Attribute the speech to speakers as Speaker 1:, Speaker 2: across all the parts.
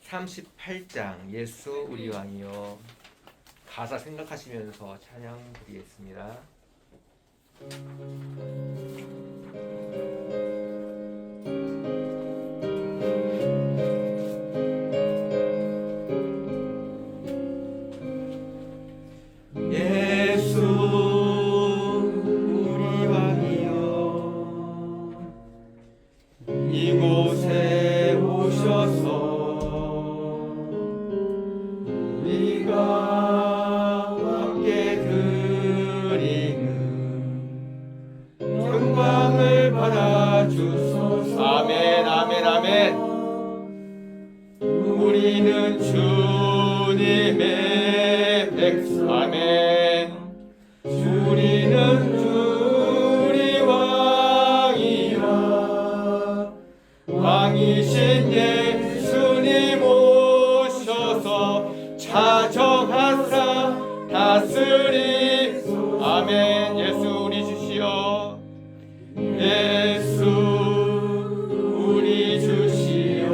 Speaker 1: 38장 예수 우리 왕이여 가사 생각하시면서 찬양 드리겠습니다. 예수 우리 왕이여 이곳에 오셔서 우리가 함께 드리는 영광을 받아주소서. 아멘 아멘 아멘. 우리는 주님의 백성. 아멘. 우리는 주리 왕이라 왕이신 예수님 오셔서 차정하사 다스리. 아멘. 예수 우리 주시여. 예수 우리 주시여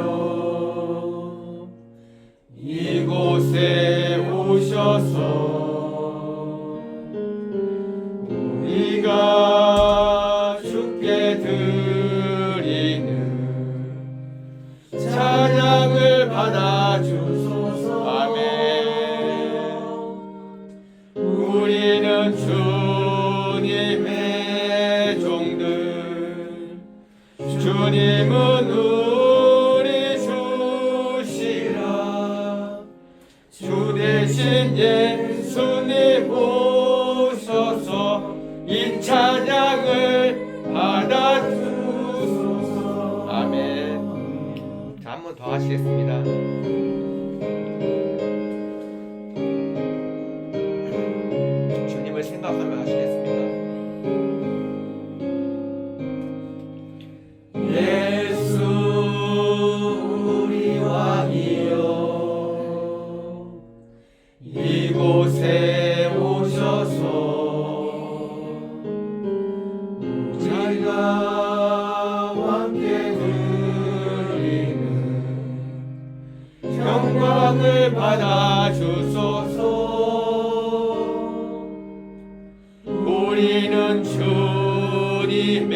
Speaker 1: 이곳에 오셔서 우리가 주께 드리는 찬양을 받아주소서. 아멘. 우리는 주님의 종들 주님은 우리 주시라. 주 대신 예수님 오셔서 이 찬양을 받아주소서. 아멘. 자, 한 번 더 하시겠습니다. 주님을 생각하며 하시겠습니다. 예수 우리 왕이여 이곳에 오셔서 우리가 함께 드리는 영광을 받아주소서. 우리는 주님의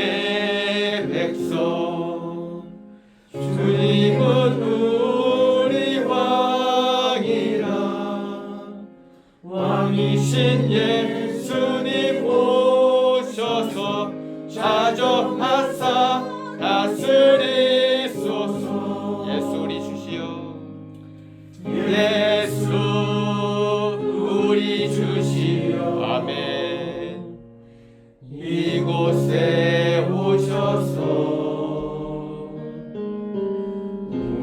Speaker 1: 백성 주님은 우리 왕이라 왕이신 예수님 오셔서 차정하사 다스리소서. 예수 우리 주시여. 예수 우리 주시여. 아멘. 이곳에 오셔서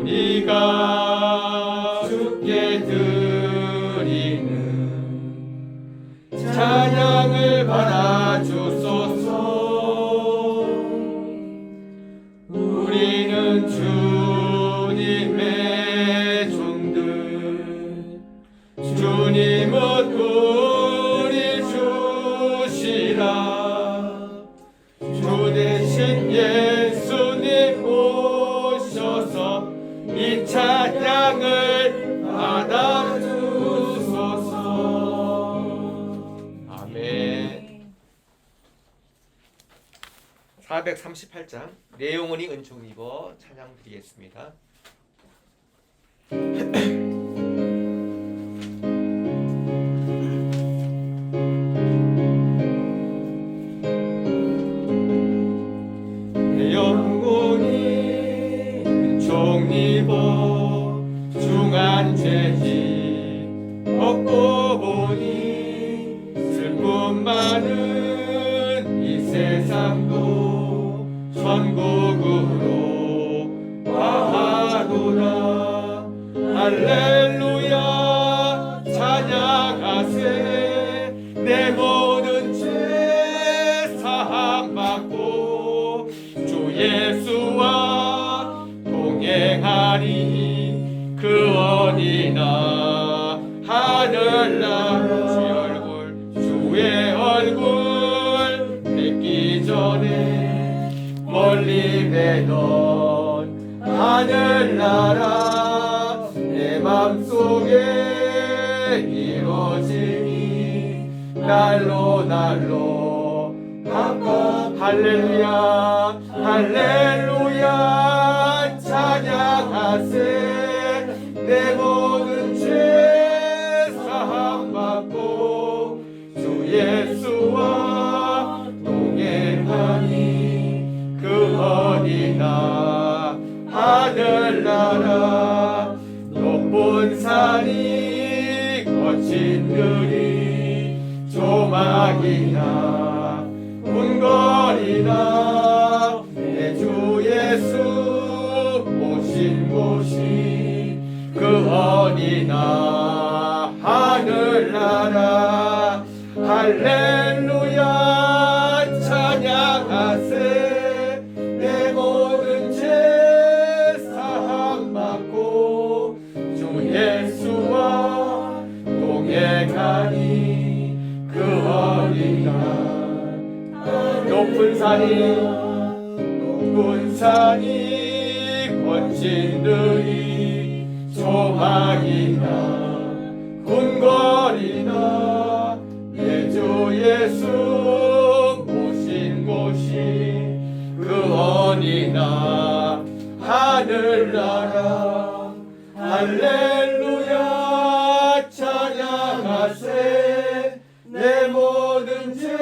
Speaker 1: 우리가 주께 드리는 찬양을 받아주소서. 우리는 주님의 종들 주님은 우리 주시라. 주 대신 예수님 오셔서 이 찬양을 받아주소서. 아멘. 438장 내용은이 은총을 입어 찬양 드리겠습니다. 영혼이 은총 입어 중한 죄지 벗고 보니 슬픔 많은 이 세상도 천국으로 와하도다. 할렐루야 찬양하세. 내 모든 죄 사함받고 주 예수와 동행하리. 그 어디나 하늘나라 주의 얼굴 주의 얼굴 뵙기 전에 멀리 뵈던 하늘나라 날로 할렐루야 할렐루야 찬양하세 내 모든 죄 사함 받고 주 예수와 동행하니 그 어디나 하늘나라 높은 산이 거친 들이 조막이나 궁궐이나 내 주 예수 오신 곳이 그 어디나 하늘나라 할렐루야 찬양하세 내 모든 죄 사함 받고 주 예수와 동행하니 그 어디나 높은 산이 거친 들이 조망이나 궁궐이나 내 주 예수 모신 곳이 그 어디나 하늘나라 할렐루야 찬양하세 내 모든 죄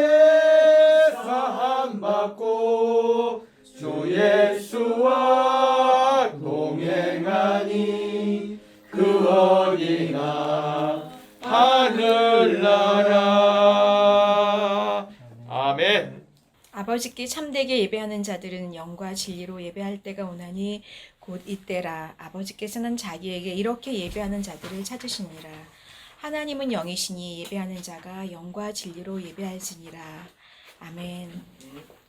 Speaker 1: 사함 받고 주 예수와 동행하니 그 어디나 하늘나라. 아멘.
Speaker 2: 아버지께 참되게 예배하는 자들은 영과 진리로 예배할 때가 오나니 곧 이때라. 아버지께서는 자기에게 이렇게 예배하는 자들을 찾으시니라. 하나님은 영이시니 예배하는 자가 영과 진리로 예배할지니라. 아멘.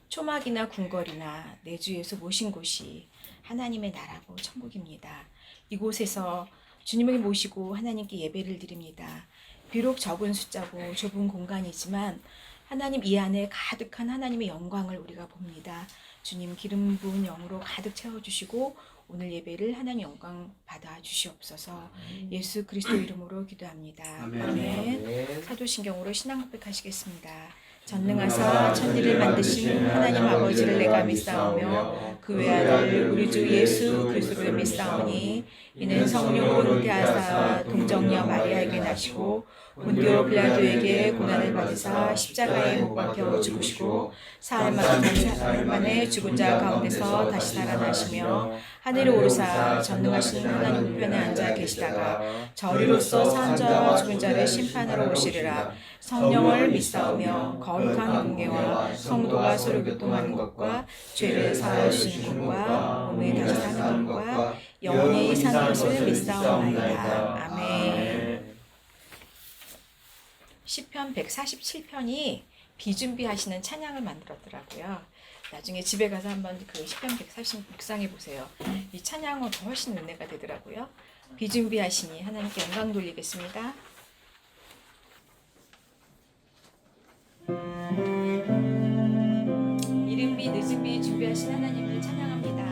Speaker 2: 초막이나 궁궐이나 내 주 예수 모신 곳이 하나님의 나라고 천국입니다. 이곳에서 주님을 모시고 하나님께 예배를 드립니다. 비록 적은 숫자고 좁은 공간이지만 하나님 이 안에 가득한 하나님의 영광을 우리가 봅니다. 주님 기름 부은 영으로 가득 채워주시고 오늘 예배를 하나님 영광 받아 주시옵소서. 예수 그리스도 이름으로 기도합니다. 아멘. 사도신경으로 신앙 고백하시겠습니다. 전능하사 천지를 만드신 하나님 아버지를 내가 믿사오며 그 외아들 우리 주 예수 그리스도를 믿사오니 이는 성령으로 잉태하사 동정녀 마리아에게 나시고 본디오 빌라도에게 고난을 받으사 십자가에 못 박혀 죽으시고 사흘 만에 죽은 자 가운데서 다시 살아나시며 하늘에 오르사 전능하신 하나님 우편에 앉아 계시다가 저리로서 산 자와 죽은 자를 심판하러 오시리라. 성령을 믿사오며 거룩한 공예와 성도가 서로 교통하는 것과 죄를 사하여 주시는 것과 몸에 다시 사는 것과 영원히 사는 것을 믿사오나이다. 아멘. 시편 147편이 비준비하시는 찬양을 만들었더라고요. 나중에 집에 가서 한번 그 시편 140 묵상해 보세요. 이 찬양은 훨씬 은혜가 되더라고요. 비준비하시니 하나님께 영광 돌리겠습니다. 이른비 늦은비 준비하신 하나님을 찬양합니다.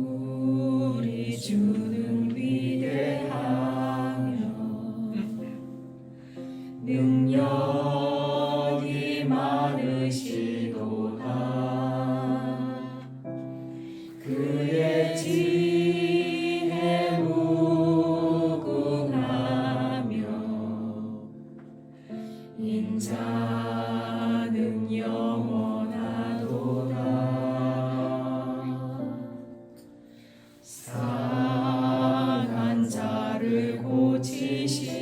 Speaker 2: 우리 주는 위대하며 능력이 많으시도다. 그의 지혜 무궁하며 인자는 영원하도다. 상한 자를 고치시며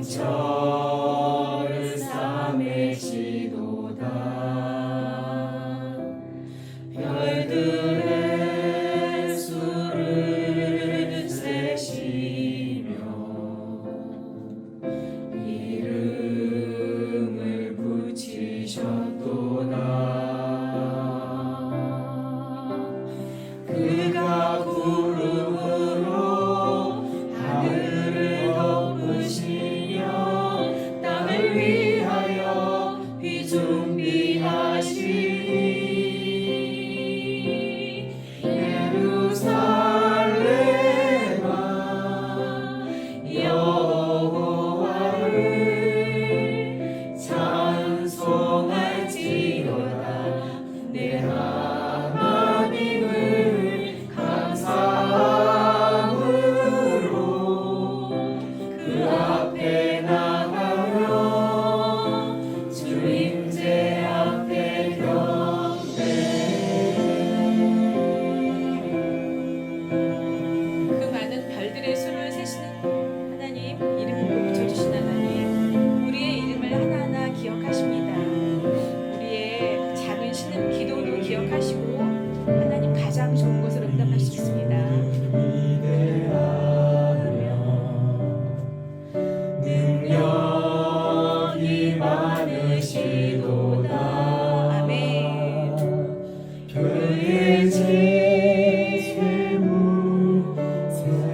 Speaker 2: 상처를 싸매시도다. 별들의 수를 세시며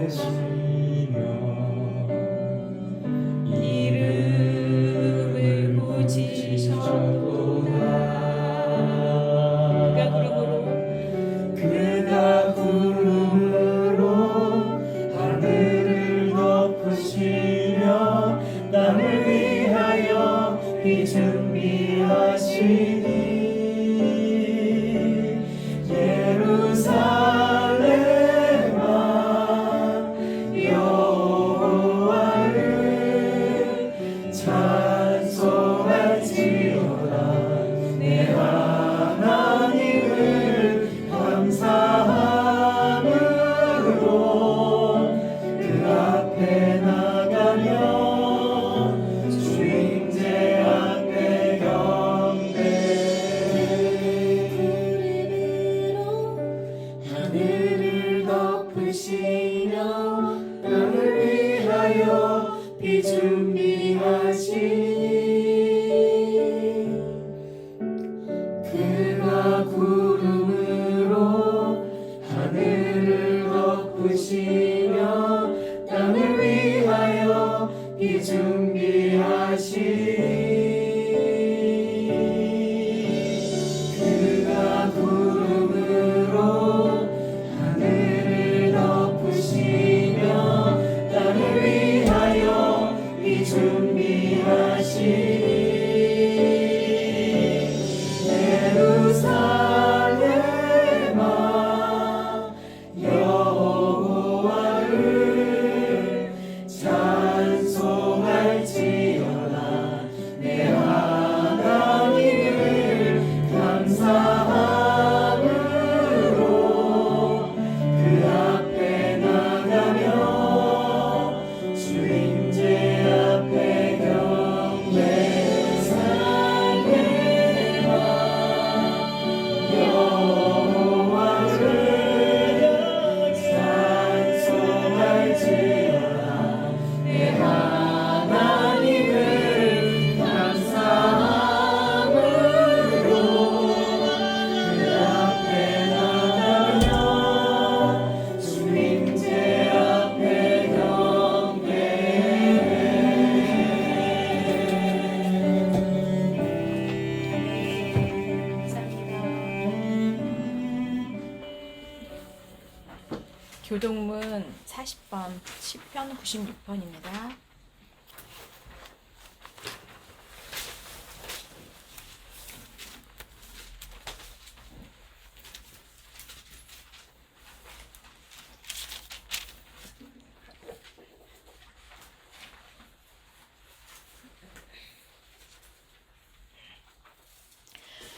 Speaker 3: 계시며
Speaker 2: 이름을 부지셨도다.
Speaker 3: 그가 구름으로 하늘을 덮으시며 땅을 위하여 비 준비하시니 예루살렘아 여호와를 찬송할지어다. 내 하나님을 감사함으로 그 앞에 나가며 주임제 앞에 경배로 하늘을 덮으시며 땅을 위하여 비 준비하시니 그가 구름으로 하늘을 덮으시며 땅을 위하여 비 준비하시니 그가 구름으로 하늘을 덮으시며 땅을 위하여 비 준비하시니 예루살렘아 여호와를 찬송할지어다. 내 하나님을 감사함으로 그 앞에 나가며 주임제 앞에 여호와를 찬송할지어다. 내 하나님을 감사함으로 그 앞에 나가며 주임제 앞에
Speaker 2: 교동문 40번 시편 96편입니다.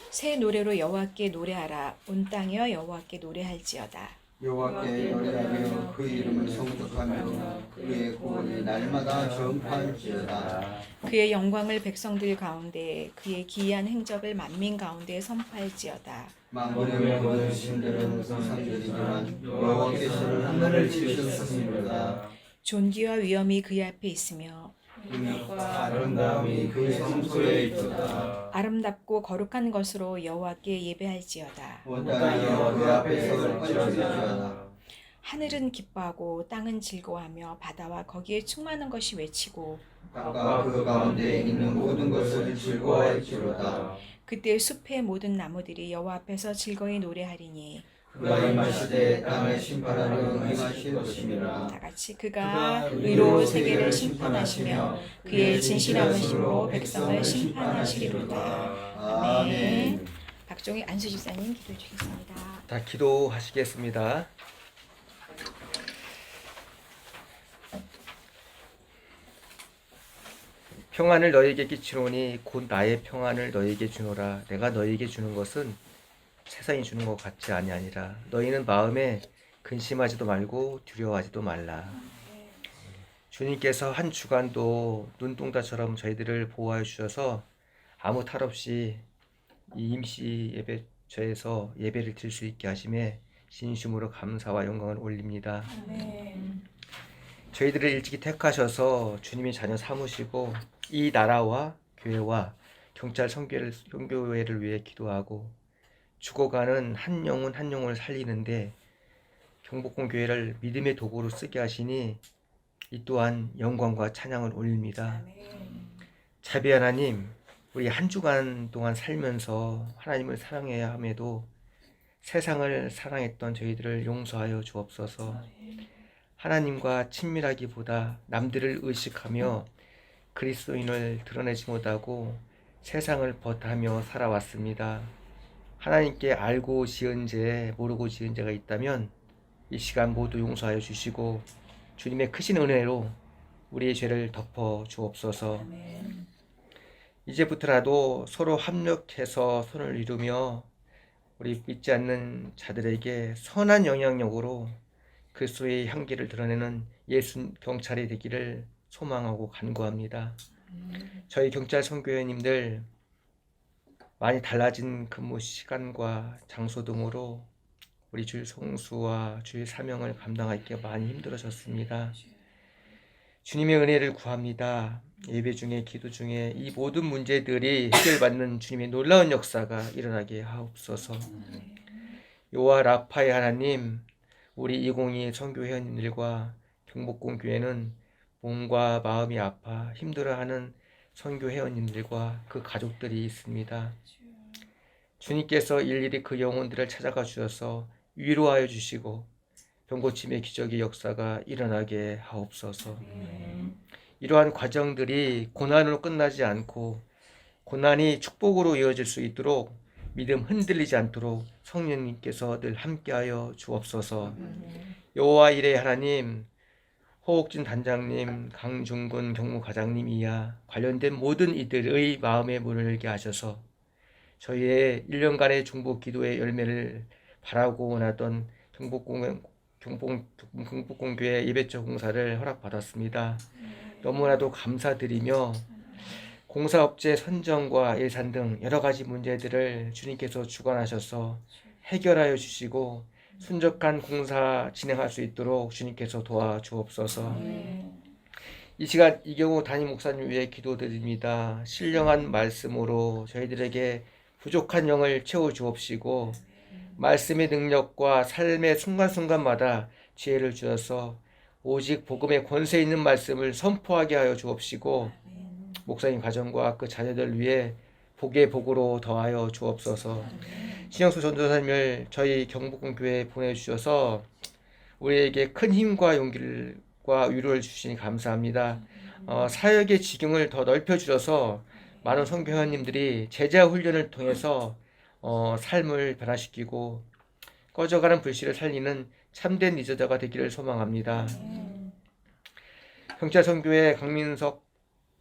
Speaker 2: 새 노래로 여호와께 노래하라. 온 땅이여 여호와께 노래할지어다.
Speaker 1: 여호와께 노래하며 그 이름을 성적하며 그의 구원이 날마다 전파할지어다.
Speaker 2: 그의 영광을 백성들 가운데 그의 기이한 행적을 만민 가운데 선포할지어다.
Speaker 1: 만군의 모든 신들은 우상들이지만 여호와께서는 하늘을 지으셨습니다.
Speaker 2: 존귀와 위엄이 그의 앞에 있으며
Speaker 1: 능력과 아름다움이 그의 성소에 있도다.
Speaker 2: 아름답고 거룩한 것으로 여호와께 예배할지어다.
Speaker 1: 온 땅이여 그 앞에서 떨쳐질지어다.
Speaker 2: 하늘은 기뻐하고 땅은 즐거워하며 바다와 거기에 충만한 것이 외치고
Speaker 1: 땅과 그 가운데 있는 모든 것을 즐거워할지로다.
Speaker 2: 그때 숲의 모든 나무들이 여호와 앞에서 즐거이 노래하리니
Speaker 1: 그가 임하시되 땅을 심판하러 임하실 것이니라.
Speaker 2: 다 같이 그가 의로 세계를 심판하시며 그의 진실한 힘으로 백성을 심판하시리로다. 아멘. 박종희 안수집사님 기도해 주겠습니다.
Speaker 4: 다 기도하시겠습니다. 평안을 너희에게 끼치노니 곧 나의 평안을 너희에게 주노라. 내가 너희에게 주는 것은 세상이 주는 것 같지 아니하니라. 너희는 마음에 근심하지도 말고 두려워하지도 말라. 주님께서 한 주간도 눈동자처럼 저희들을 보호하여 주셔서 아무 탈 없이 이 임시 예배처에서 예배를 드릴 수 있게 하심에 진심으로 감사와 영광을 올립니다. 저희들을 일찍이 택하셔서 주님의 자녀 삼으시고 이 나라와 교회와 경찰 선교회를 위해 기도하고 죽어가는 한 영혼 한 영혼을 살리는데 경복궁 교회를 믿음의 도구로 쓰게 하시니 이 또한 영광과 찬양을 올립니다. 자비 하나님, 우리 한 주간 동안 살면서 하나님을 사랑해야 함에도 세상을 사랑했던 저희들을 용서하여 주옵소서. 하나님과 친밀하기보다 남들을 의식하며 그리스도인을 드러내지 못하고 세상을 버타며 살아왔습니다. 하나님께 알고 지은 죄, 모르고 지은 죄가 있다면 이 시간 모두 용서하여 주시고 주님의 크신 은혜로 우리의 죄를 덮어 주옵소서. 이제부터라도 서로 합력해서 손을 이루며 우리 믿지 않는 자들에게 선한 영향력으로 그리스도의 향기를 드러내는 예수 경찰이 되기를 소망하고 간구합니다. 저희 경찰 선교회님들 많이 달라진 근무 시간과 장소 등으로 우리 주일 송수와 주일 사명을 감당하기가 많이 힘들어졌습니다. 주님의 은혜를 구합니다. 예배 중에 기도 중에 이 모든 문제들이 해결받는 주님의 놀라운 역사가 일어나게 하옵소서. 여호와 라파의 하나님, 우리 202 선교 회원님들과 경복궁 교회는 몸과 마음이 아파 힘들어하는 선교 회원님들과 그 가족들이 있습니다. 주님께서 일일이 그 영혼들을 찾아가 주셔서 위로하여 주시고 병고침의 기적의 역사가 일어나게 하옵소서. 이러한 과정들이 고난으로 끝나지 않고 고난이 축복으로 이어질 수 있도록 믿음 흔들리지 않도록 성령님께서 늘 함께하여 주옵소서. 여호와 이레 하나님, 호옥진 단장님, 강중근 경무과장님 이하 관련된 모든 이들의 마음의 문을 열게 하셔서 저희의 1년간의 중보 기도의 열매를 바라고 원하던 경복궁교회 예배처 공사를 허락받았습니다. 너무나도 감사드리며 공사업체 선정과 예산 등 여러 가지 문제들을 주님께서 주관하셔서 해결하여 주시고 순적한 공사 진행할 수 있도록 주님께서 도와주옵소서. 이 시간 이경우 담임 목사님 위해 기도드립니다. 신령한 말씀으로 저희들에게 부족한 영을 채워주옵시고 말씀의 능력과 삶의 순간순간마다 지혜를 주셔서 오직 복음의 권세 있는 말씀을 선포하게 하여 주옵시고 목사님 가정과 그 자녀들 위해 복의 복으로 더하여 주옵소서. 신영수 전도사님을 저희 경복궁 교회에 보내주셔서 우리에게 큰 힘과 용기와 위로를 주시니 감사합니다. 사역의 지경을 더 넓혀주셔서 많은 선교회원님들이 제자 훈련을 통해서 삶을 변화시키고 꺼져가는 불씨를 살리는 참된 리더자가 되기를 소망합니다. 경찰 선교회 강민석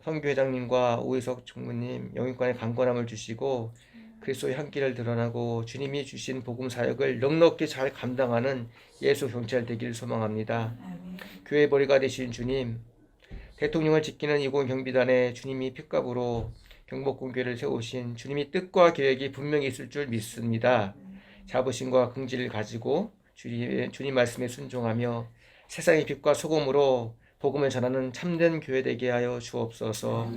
Speaker 4: 선교회장님과 오희석 총무님 영육간의 강건함을 주시고 그리스도의 향기를 드러나고 주님이 주신 복음 사역을 넉넉히 잘 감당하는 예수 경찰 되기를 소망합니다. 교회 머리가 되신 주님, 대통령을 지키는 20 경비단에 주님이 핏값으로 경복궁 교회를 세우신 주님이 뜻과 계획이 분명히 있을 줄 믿습니다. 자부심과 긍지를 가지고 주님 말씀에 순종하며 세상의 빛과 소금으로 복음을 전하는 참된 교회 되게 하여 주옵소서.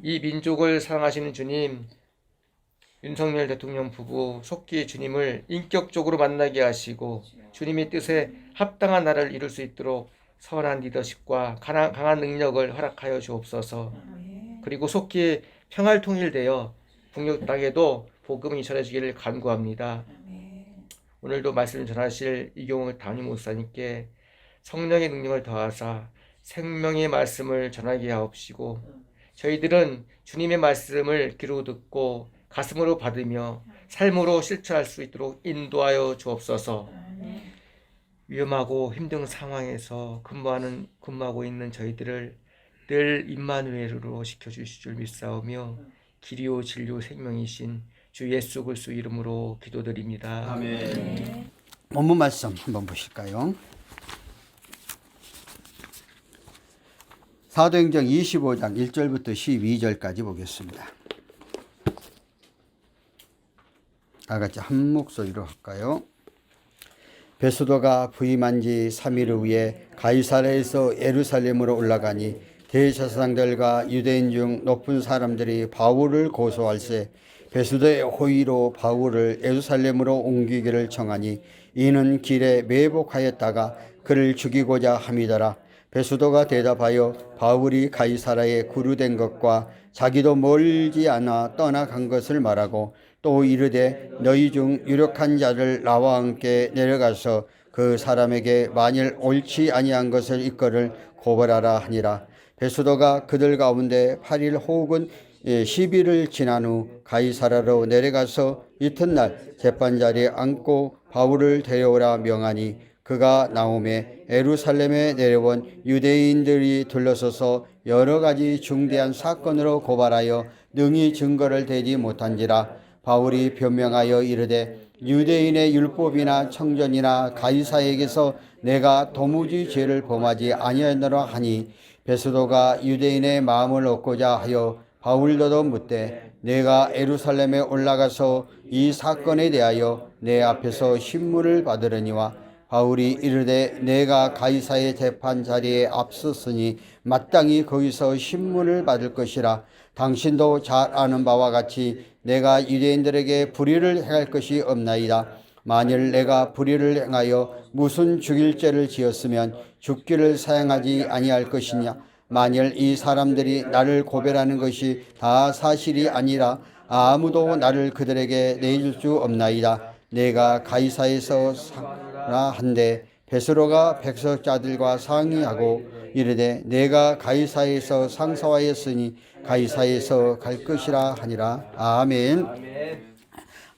Speaker 4: 이 민족을 사랑하시는 주님, 윤석열 대통령 부부 속기 주님을 인격적으로 만나게 하시고 주님의 뜻에 합당한 나라를 이룰 수 있도록 선한 리더십과 강한 능력을 허락하여 주옵소서. 그리고 속기 평화를 통일되어 북녘 땅에도 복음이 전해지기를 간구합니다. 오늘도 말씀을 전하실 이경우 담임 목사님께 성령의 능력을 더하사 생명의 말씀을 전하게 하옵시고 저희들은 주님의 말씀을 귀로 듣고 가슴으로 받으며 삶으로 실천할 수 있도록 인도하여 주옵소서. 위험하고 힘든 상황에서 근무하고 있는 저희들을 늘 임마누엘로 시켜주실 줄 믿사오며 길이요 진리요 생명이신 주 예수 그리스도 이름으로 기도드립니다.
Speaker 1: 아멘.
Speaker 5: 본문 말씀 한번 보실까요? 사도행전 25장 1절부터 12절까지 보겠습니다. 다 같이 한 목소리로 할까요? 베스도가 부임한 지 3일 후에 가이사랴에서 예루살렘으로 올라가니 대제사장들과 유대인 중 높은 사람들이 바울을 고소할세 베수도의 호의로 바울을 예루살렘으로 옮기기를 청하니 이는 길에 매복하였다가 그를 죽이고자 함이더라. 베수도가 대답하여 바울이 가이사라에 구류된 것과 자기도 멀지 않아 떠나간 것을 말하고 또 이르되 너희 중 유력한 자를 나와 함께 내려가서 그 사람에게 만일 옳지 아니한 것을 이끌을 고발하라 하니라. 베수도가 그들 가운데 8일 혹은 10일을 지난 후 가이사라로 내려가서 이튿날 재판자리에 앉고 바울을 데려오라 명하니 그가 나오매 예루살렘에 내려온 유대인들이 둘러서서 여러 가지 중대한 사건으로 고발하여 능히 증거를 대지 못한지라. 바울이 변명하여 이르되 유대인의 율법이나 청전이나 가이사에게서 내가 도무지 죄를 범하지 아니하노라 하니 베스도가 유대인의 마음을 얻고자 하여 바울더도 묻되 내가 예루살렘에 올라가서 이 사건에 대하여 내 앞에서 신문을 받으려니와 바울이 이르되 내가 가이사의 재판 자리에 앞섰으니 마땅히 거기서 신문을 받을 것이라. 당신도 잘 아는 바와 같이 내가 유대인들에게 불의를 행할 것이 없나이다. 만일 내가 불의를 행하여 무슨 죽일 죄를 지었으면 죽기를 사양하지 아니할 것이냐. 만일 이 사람들이 나를 고발하는 것이 다 사실이 아니라 아무도 나를 그들에게 내줄 수 없나이다. 내가 가이사에서 사라 한데 베스로가 백석자들과 상의하고 이르되 내가 가이사에서 상소하였으니 가이사에서 갈 것이라 하니라. 아멘.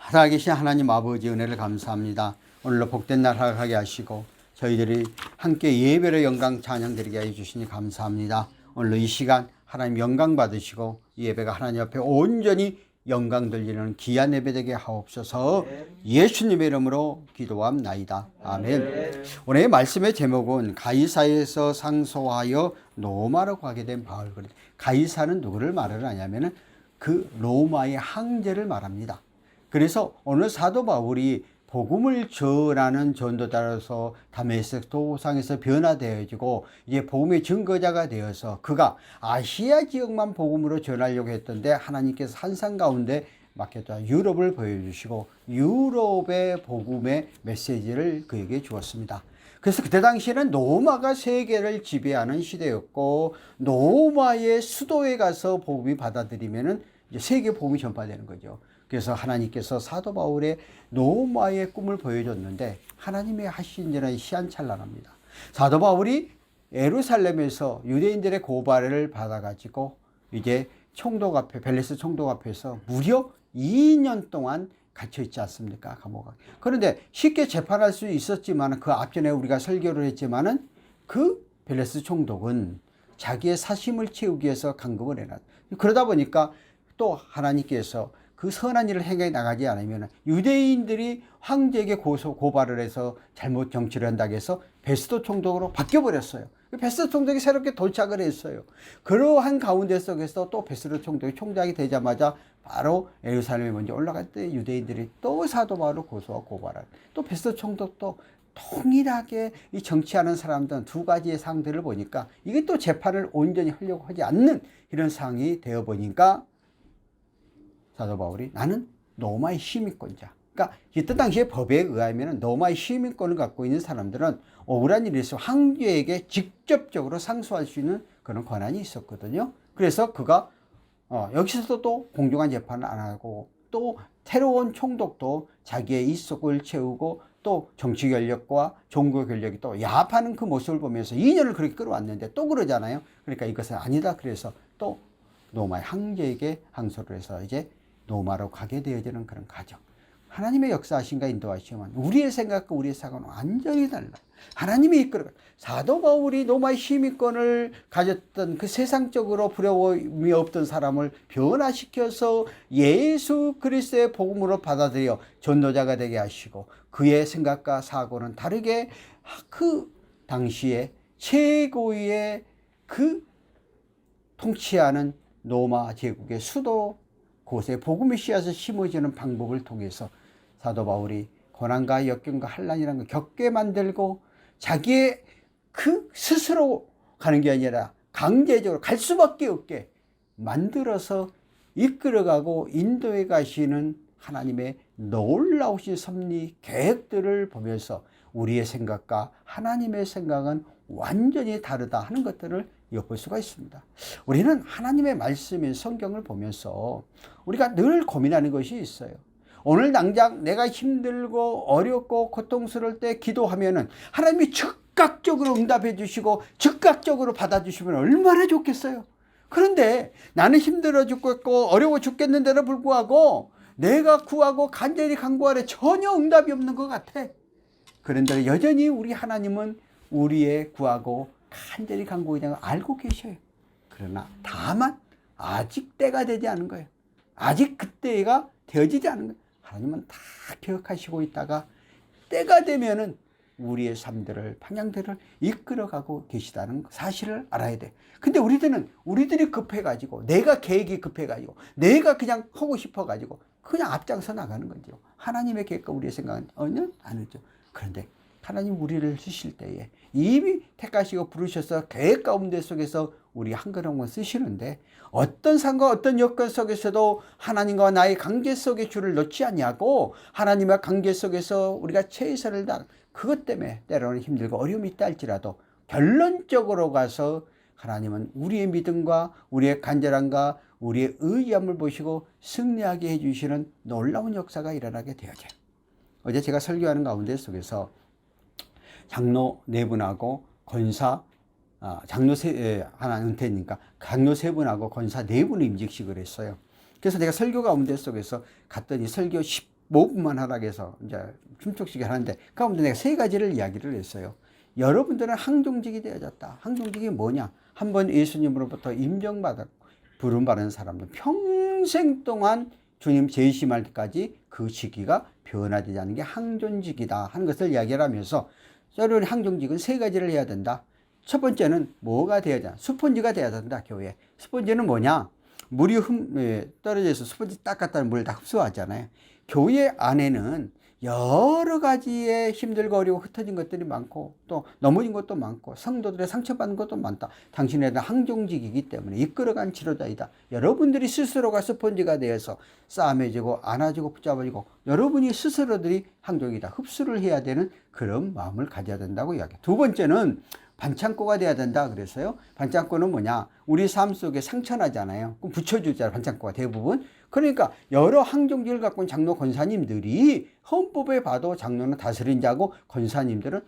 Speaker 5: 살아계신 하나님 아버지 은혜를 감사합니다. 오늘로 복된 날 하게 하시고 저희들이 함께 예배로 영광 찬양 드리게 해주시니 감사합니다. 오늘로 이 시간 하나님 영광 받으시고 이 예배가 하나님 앞에 온전히 영광 돌리는 귀한 예배 되게 하옵소서. 예수님의 이름으로 기도함나이다. 아멘. 오늘의 말씀의 제목은 가이사에서 상소하여 로마로 가게 된 바울. 가이사는 누구를 말을 하냐면은 그 로마의 황제를 말합니다. 그래서 오늘 사도 바울이 복음을 전하는 전도자로서 다메섹 도상에서 변화되어지고 이제 복음의 증거자가 되어서 그가 아시아 지역만 복음으로 전하려고 했던데 하나님께서 환상 가운데 맡겼다 유럽을 보여주시고 유럽의 복음의 메시지를 그에게 주었습니다. 그래서 그때 당시에는 로마가 세계를 지배하는 시대였고 로마의 수도에 가서 복음이 받아들이면은 이제 세계 복음이 전파되는 거죠. 그래서 하나님께서 사도 바울의 로마의 꿈을 보여줬는데 하나님의 하신 일은 시한찬란합니다. 사도 바울이 예루살렘에서 유대인들의 고발을 받아가지고 이제 총독 앞에 벨레스 총독 앞에서 무려 2년 동안 갇혀 있지 않습니까? 감옥에. 그런데 쉽게 재판할 수 있었지만 그 앞전에 우리가 설교를 했지만은 그 벨레스 총독은 자기의 사심을 채우기 위해서 간극을 해놨. 그러다 보니까 또 하나님께서 그 선한 일을 행해 나가지 않으면 유대인들이 황제에게 고발을 해서 잘못 정치를 한다고 해서 베스도 총독으로 바뀌어버렸어요. 베스도 총독이 새롭게 도착을 했어요. 그러한 가운데 속에서 또 베스도 총독이 총장이 되자마자 바로 예루살렘에 먼저 올라갈 때 유대인들이 또 사도 바울을 고소하고 고발한. 또 베스도 총독도 동일하게 이 정치하는 사람들은 두 가지의 상들을 보니까 이게 또 재판을 온전히 하려고 하지 않는 이런 상황이 되어보니까 사도 바울이 나는 로마의 시민권자. 그러니까 이때 당시에 법에 의하면 로마의 시민권을 갖고 있는 사람들은 억울한 일이 있으면 황제에게 직접적으로 상소할 수 있는 그런 권한이 있었거든요. 그래서 그가 여기서도 또 공정한 재판을 안 하고 또 새로운 총독도 자기의 입속을 채우고 또 정치 권력과 종교 권력이 또 야합하는 그 모습을 보면서 2년을 그렇게 끌어왔는데 또 그러잖아요. 그러니까 이것은 아니다. 그래서 또 로마의 황제에게 항소를 해서 이제 로마로 가게 되어지는 그런 과정. 하나님의 역사하심과 인도하시면 우리의 생각과 우리의 사고는 완전히 달라요. 하나님이 이끌어가요. 사도 바울이 로마의 시민권을 가졌던 그 세상적으로 부러움이 없던 사람을 변화시켜서 예수 그리스도의 복음으로 받아들여 전도자가 되게 하시고 그의 생각과 사고는 다르게 그 당시에 최고의 그 통치하는 로마 제국의 수도 곳에 복음의 씨앗을 심어주는 방법을 통해서 사도 바울이 고난과 역경과 환난이라는 걸 겪게 만들고 자기의 그 스스로 가는 게 아니라 강제적으로 갈 수밖에 없게 만들어서 이끌어가고 인도해 가시는 하나님의 놀라우신 섭리 계획들을 보면서 우리의 생각과 하나님의 생각은 완전히 다르다 하는 것들을 엿볼 수가 있습니다. 우리는 하나님의 말씀인 성경을 보면서 우리가 늘 고민하는 것이 있어요. 오늘 당장 내가 힘들고 어렵고 고통스러울 때 기도하면은 하나님이 즉각적으로 응답해 주시고 즉각적으로 받아주시면 얼마나 좋겠어요. 그런데 나는 힘들어 죽겠고 어려워 죽겠는데도 불구하고 내가 구하고 간절히 간구하래 전혀 응답이 없는 것 같아. 그런데 여전히 우리 하나님은 우리의 구하고 간절히 간구에 대한 걸 알고 계셔요. 그러나 다만 아직 때가 되지 않은 거예요. 아직 그때가 되어지지 않은 거예요. 하나님은 다 기억하시고 있다가 때가 되면은 우리의 삶들을 방향들을 이끌어가고 계시다는 사실을 알아야 돼. 근데 우리들이 급해가지고 내가 계획이 급해가지고 내가 그냥 하고 싶어가지고 그냥 앞장서 나가는 거죠. 하나님의 계획과 우리의 생각은 전혀 다르죠. 그런데 하나님 우리를 쓰실 때에 이미 택하시고 부르셔서 계획 가운데 속에서 우리 한 걸음을 쓰시는데 어떤 상과 어떤 여건 속에서도 하나님과 나의 관계 속에 주를 놓지 않냐고 하나님과 관계 속에서 우리가 최선을 다 그것 때문에 때로는 힘들고 어려움이 있다 할지라도 결론적으로 가서 하나님은 우리의 믿음과 우리의 간절함과 우리의 의지함을 보시고 승리하게 해주시는 놀라운 역사가 일어나게 되어져요. 어제 제가 설교하는 가운데 속에서 장로 네 분하고 권사 장로 하나 은퇴니까 장로 세 분하고 권사 네 분을 임직식을 했어요. 그래서 내가 설교 가운데 속에서 갔더니 설교 15분만 하라고 해서 이제 춤촉식을 하는데 가운데 내가 세 가지를 이야기를 했어요. 여러분들은 항종직이 되어졌다. 항종직이 뭐냐? 한번 예수님으로부터 임정받았고 부름받은 사람들 평생 동안 주님 재림할 때까지 그 시기가 변화되지 않는 게 항존직이다 하는 것을 이야기를 하면서 여러분 항종직은 세 가지를 해야 된다. 첫 번째는 뭐가 되어야 된다. 스펀지가 되어야 된다. 교회 스펀지는 뭐냐? 물이 떨어져서 스펀지 딱 갖다 물을 다 흡수하잖아요. 교회 안에는 여러 가지의 힘들고 어려워 흩어진 것들이 많고 또 넘어진 것도 많고 성도들의 상처받는 것도 많다. 당신네들 항종직이기 때문에 이끌어간 지도자이다. 여러분들이 스스로가 스펀지가 되어서 싸매지고 안아주고 붙잡아주고 여러분이 스스로들이 항종이다. 흡수를 해야 되는 그런 마음을 가져야 된다고 이야기해요. 두 번째는 반창고가 돼야 된다 그랬어요. 반창고는 뭐냐? 우리 삶 속에 상처나잖아요. 그럼 붙여주잖아요. 반창고가 대부분. 그러니까 여러 항종직을 갖고 있는 장로 권사님들이 헌법에 봐도 장로는 다스린 자고 권사님들은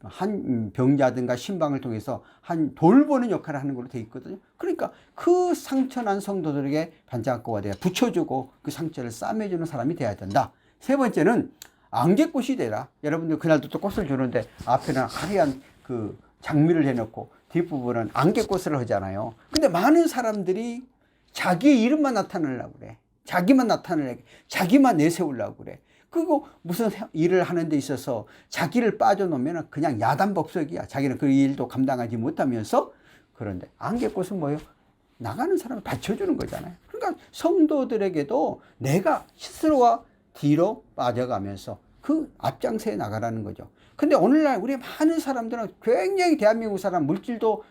Speaker 5: 한 병자든가 신방을 통해서 한 돌보는 역할을 하는 걸로 돼 있거든요. 그러니까 그 상처난 성도들에게 반창고가 돼야 붙여주고 그 상처를 싸매주는 사람이 돼야 된다. 세 번째는 안개꽃이 되라. 여러분들 그날도 또 꽃을 주는데 앞에는 화려한 그 장미를 해놓고 뒷부분은 안개꽃을 하잖아요. 근데 많은 사람들이 자기의 이름만 나타내려고 그래. 자기만 나타내려고 그래. 자기만 내세우려고 그래. 그리고 무슨 일을 하는 데 있어서 자기를 빠져놓으면 그냥 야단법석이야. 자기는 그 일도 감당하지 못하면서. 그런데 안개꽃은 뭐예요? 나가는 사람을 받쳐주는 거잖아요. 그러니까 성도들에게도 내가 스스로가 뒤로 빠져가면서 그 앞장서에 나가라는 거죠. 근데 오늘날 우리 많은 사람들은 굉장히 대한민국 사람 물질도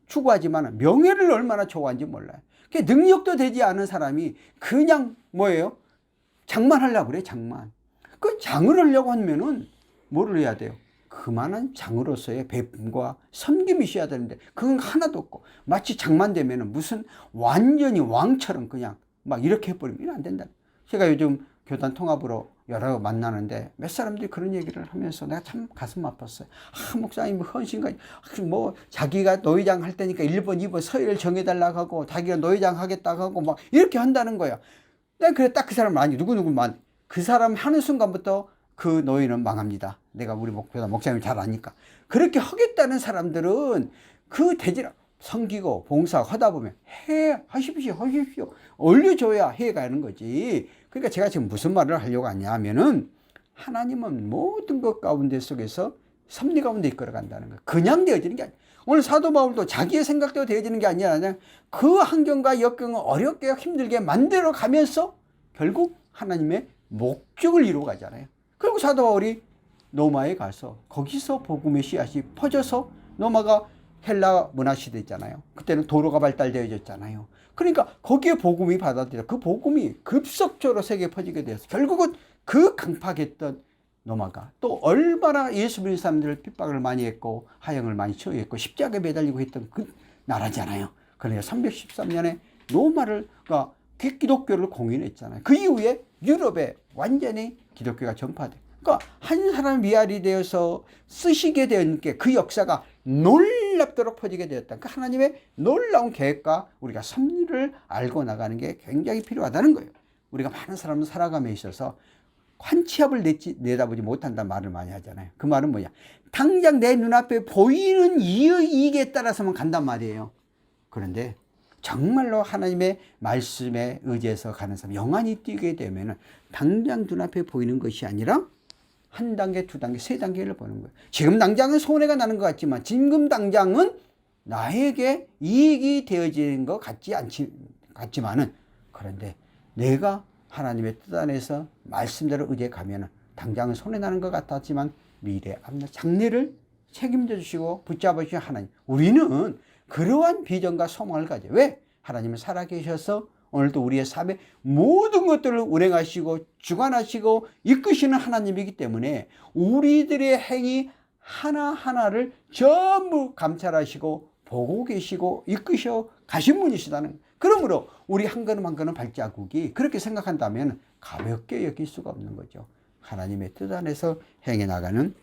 Speaker 5: 추구하지만 명예를 얼마나 좋아하는지 몰라요. 능력도 되지 않은 사람이 그냥 뭐예요? 장만하려고 그래, 장만. 그 장을 하려고 하면은 뭐를 해야 돼요? 그만한 장으로서의 베품과 섬김이 있어야 되는데 그건 하나도 없고 마치 장만되면은 무슨 완전히 왕처럼 그냥 막 이렇게 해버리면 안 된다. 제가 요즘 교단 통합으로 여러 만나는데 몇 사람들이 그런 얘기를 하면서 내가 참 가슴 아팠어요. 목사님 헌신가 뭐 자기가 노회장 할 때니까 1번, 2번 서열 정해달라고 하고 자기가 노회장 하겠다고 하고 막 이렇게 한다는 거야. 내가 그래 딱 그 사람 아니 누구누구만 그 사람 하는 순간부터 그 노예는 망합니다. 내가 우리 교단 목사님 잘 아니까. 그렇게 하겠다는 사람들은 그 대지라 섬기고 봉사하다 보면 하십시오. 올려줘야 해가는 거지. 그러니까 제가 지금 무슨 말을 하려고 하냐 하면은 하나님은 모든 것 가운데 속에서 섭리 가운데 이끌어간다는 거예요. 그냥 되어지는 게 아니에요. 오늘 사도 바울도 자기의 생각대로 되어지는 게 아니라 그 환경과 역경을 어렵게 힘들게 만들어 가면서 결국 하나님의 목적을 이루어 가잖아요. 그리고 사도 바울이 로마에 가서 거기서 복음의 씨앗이 퍼져서 로마가 헬라 문화 시대 있잖아요. 그때는 도로가 발달되어졌잖아요. 그러니까 거기에 복음이 받아들여 그 복음이 급속적으로 세계에 퍼지게 되어서 결국은 그 강팍했던 로마가 또 얼마나 예수 믿는 사람들을 핍박을 많이 했고 하형을 많이 처해했고 십자가에 매달리고 했던 그 나라잖아요. 그러니까 313년에 로마를 그러니까 기독교를 공인했잖아요. 그 이후에 유럽에 완전히 기독교가 전파돼. 그러니까 한 사람 위알이 되어서 쓰시게 된 게 그 역사가 놀랍도록 퍼지게 되었다. 그 하나님의 놀라운 계획과 우리가 섭리를 알고 나가는 게 굉장히 필요하다는 거예요. 우리가 많은 사람을 살아감에 있어서 관치압을 내다보지 못한다는 말을 많이 하잖아요. 그 말은 뭐냐? 당장 내 눈앞에 보이는 이익에 따라서만 간단 말이에요. 그런데 정말로 하나님의 말씀에 의지해서 가는 사람, 영안이 뛰게 되면 당장 눈앞에 보이는 것이 아니라 한 단계, 두 단계, 세 단계를 보는 거예요. 지금 당장은 손해가 나는 것 같지만 지금 당장은 나에게 이익이 되어지는 것 같지만은 그런데 내가 하나님의 뜻 안에서 말씀대로 의지해 가면은 당장은 손해나는 것 같았지만 미래 앞날 장래를 책임져 주시고 붙잡아 주신 하나님. 우리는 그러한 비전과 소망을 가져요. 왜? 하나님은 살아계셔서 오늘도 우리의 삶의 모든 것들을 운행하시고 주관하시고 이끄시는 하나님이기 때문에 우리들의 행위 하나하나를 전부 감찰하시고 보고 계시고 이끄셔 가신 분이시다는. 그러므로 우리 한 걸음 한 걸음 발자국이 그렇게 생각한다면 가볍게 여길 수가 없는 거죠. 하나님의 뜻 안에서 행해 나가는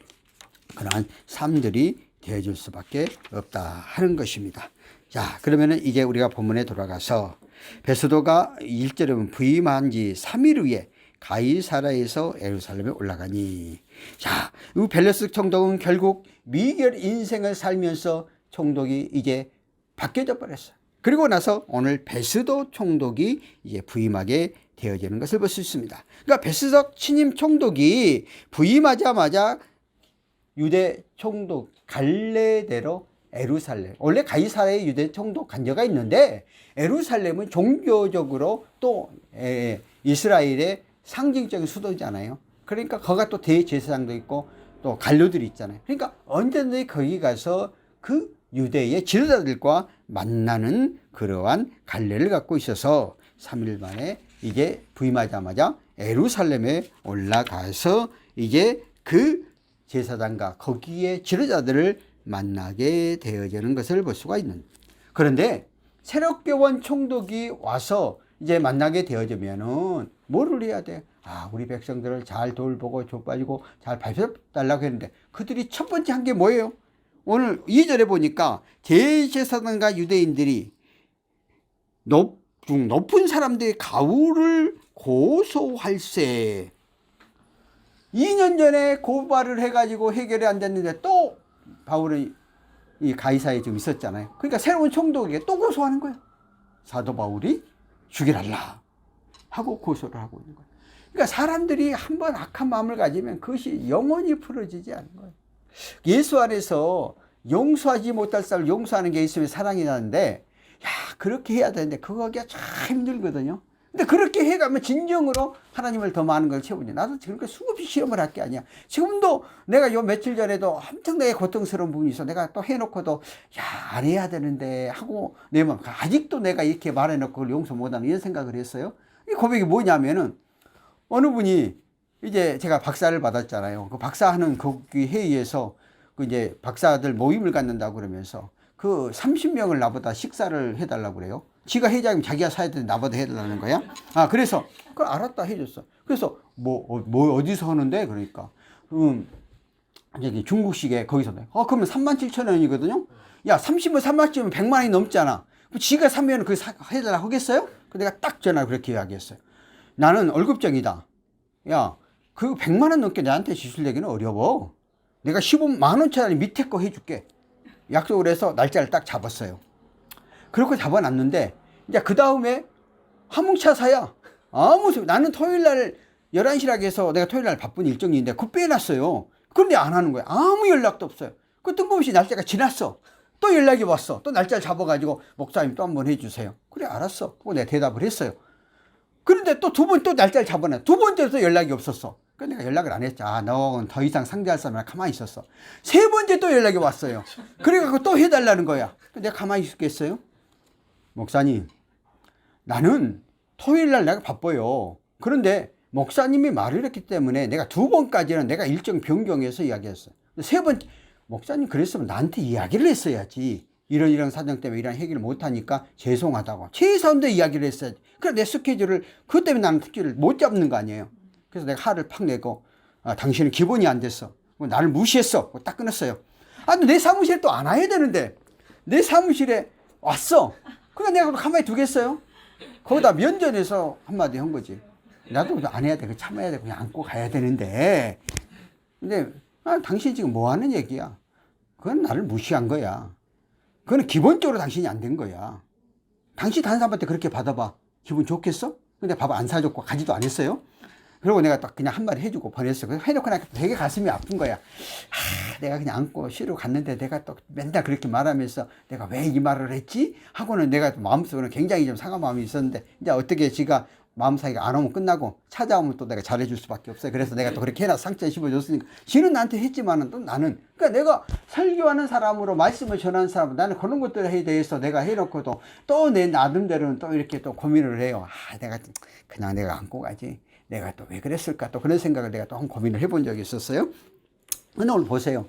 Speaker 5: 그러한 삶들이 되어줄 수밖에 없다 하는 것입니다. 자, 그러면은 이제 우리가 본문에 돌아가서 베스도가 1절에 보면 부임한 지 3일 후에 가이사라에서 예루살렘에 올라가니. 자, 이 벨레스 총독은 결국 미결 인생을 살면서 총독이 이제 바뀌어져 버렸어요. 그리고 나서 오늘 베스도 총독이 이제 부임하게 되어지는 것을 볼 수 있습니다. 그러니까 베스도 신임 총독이 부임하자마자 유대 총독 갈래대로 예루살렘, 원래 가이사라에 유대 총독 간저가 있는데 예루살렘은 종교적으로 또 이스라엘의 상징적인 수도잖아요. 그러니까 거기가 또 대제사장도 있고 또 관료들이 있잖아요. 그러니까 언제든지 거기 가서 그 유대의 지도자들과 만나는 그러한 갈래를 갖고 있어서 3일 만에 이제 부임하자마자 예루살렘에 올라가서 이제 그 제사장과 거기에 지도자들을 만나게 되어지는 것을 볼 수가 있는. 그런데 새롭게 온 총독이 와서 이제 만나게 되어지면은 뭐를 해야 돼? 아, 우리 백성들을 잘 돌보고 좁아지고 잘 발표달라고 했는데 그들이 첫 번째 한 게 뭐예요? 오늘 2절에 보니까 대제사장과 유대인들이 높은 사람들의 가후를 고소할세. 2년 전에 고발을 해가지고 해결이 안 됐는데 또 바울은 이 가이사에 좀 있었잖아요. 그러니까 새로운 총독에게 또 고소하는 거예요. 사도 바울이 죽이랄라 하고 고소를 하고 있는 거예요. 그러니까 사람들이 한번 악한 마음을 가지면 그것이 영원히 풀어지지 않는 거예요. 예수 안에서 용서하지 못할 사람을 용서하는 게 있으면 사랑이 나는데, 야, 그렇게 해야 되는데 그거가 참 힘들거든요. 근데 그렇게 해가면 진정으로 하나님을 더 많은 걸 채우냐. 나도 그렇게 수없이 시험을 할 게 아니야. 지금도 내가 요 며칠 전에도 엄청나게 고통스러운 부분이 있어. 내가 또 해놓고도 야, 안 해야 되는데 하고 내 마음 아직도 내가 이렇게 말해놓고 그걸 용서 못하는 이런 생각을 했어요. 이 고백이 뭐냐면은 어느 분이 이제 제가 박사를 받았잖아요. 그 박사하는 거기 회의에서 그 이제 박사들 모임을 갖는다고 그러면서 그 30명을 나보다 식사를 해달라고 그래요. 지가 회장이면 자기가 사야 되는데 나보다 해달라는 거야. 아, 그래서 그걸 알았다 해줬어. 그래서 뭐 어디서 하는데 그러니까 저기 중국식에 거기서 그러면 37,000원이거든요. 야, 30원 3만원이면 100만 원이 넘잖아. 지가 사면 그 해달라고 하겠어요? 내가 딱 전화 그렇게 이야기했어요. 나는 월급쟁이다. 야, 그 100만 원 넘게 나한테 지출되기는 어려워. 내가 15만 원짜리 밑에 거 해줄게. 약속을 해서 날짜를 딱 잡았어요. 그렇게 잡아놨는데 이제 그 다음에 화물차 사야 나는 토요일 날 11시라고 해서 내가 토요일 날 바쁜 일정인데 그거 빼놨어요. 그런데 안 하는 거야. 아무 연락도 없어요. 그 뜬금없이 날짜가 지났어. 또 연락이 왔어. 또 날짜를 잡아가지고 목사님 또 한번 해주세요. 그래, 알았어. 그거 내가 대답을 했어요. 그런데 또 두 번 또 날짜를 잡아놔. 두 번째도 연락이 없었어. 그 내가 연락을 안 했죠. 너는 더 이상 상대할 사람이라 가만히 있었어. 세 번째 또 연락이 왔어요. 그래갖고 또 해달라는 거야. 내가 가만히 있겠어요? 목사님, 나는 토요일 날 내가 바빠요. 그런데 목사님이 말을 했기 때문에 내가 2번까지는 내가 일정 변경해서 이야기했어요. 세 번째, 목사님 그랬으면 나한테 이야기를 했어야지. 이런 사정 때문에 이런 해결을 못하니까 죄송하다고. 최소한도 이야기를 했어야지. 그래 내 스케줄을, 그것 때문에 나는 특기를 못 잡는 거 아니에요. 그래서 내가 화를 팍 내고, 당신은 기본이 안 됐어. 나를 무시했어. 딱 끊었어요. 내 사무실에 또 안 와야 되는데, 내 사무실에 왔어. 그러니까 내가 가만히 두겠어요? 거기다 면전에서 한마디 한 거지. 나도 안 해야 돼. 참아야 돼. 그냥 안고 가야 되는데. 근데, 당신 지금 뭐 하는 얘기야? 그건 나를 무시한 거야. 그건 기본적으로 당신이 안 된 거야. 당신 다른 사람한테 그렇게 받아봐. 기분 좋겠어? 근데 밥 안 사줬고 가지도 안 했어요? 그리고 내가 딱 그냥 한마디 해주고 보냈어. 그래서 해놓고 나니까 되게 가슴이 아픈 거야. 내가 그냥 안고 쉬러 갔는데 내가 또 맨날 그렇게 말하면서 내가 왜 이 말을 했지? 하고는 내가 마음속으로는 굉장히 좀 상한 마음이 있었는데, 이제 어떻게 지가 마음 사이가 안 오면 끝나고 찾아오면 또 내가 잘해줄 수밖에 없어요. 그래서 내가 또 그렇게 해놔 상처 씹어줬으니까. 지는 나한테 했지만은 또 나는, 그러니까 내가 설교하는 사람으로 말씀을 전하는 사람은 나는 그런 것들에 대해서 내가 해놓고도 또 내 나름대로는 또 이렇게 또 고민을 해요. 내가 그냥 내가 안고 가지. 내가 또 왜 그랬을까? 또 그런 생각을 내가 또 한 고민을 해본 적이 있었어요. 근데 오늘 보세요.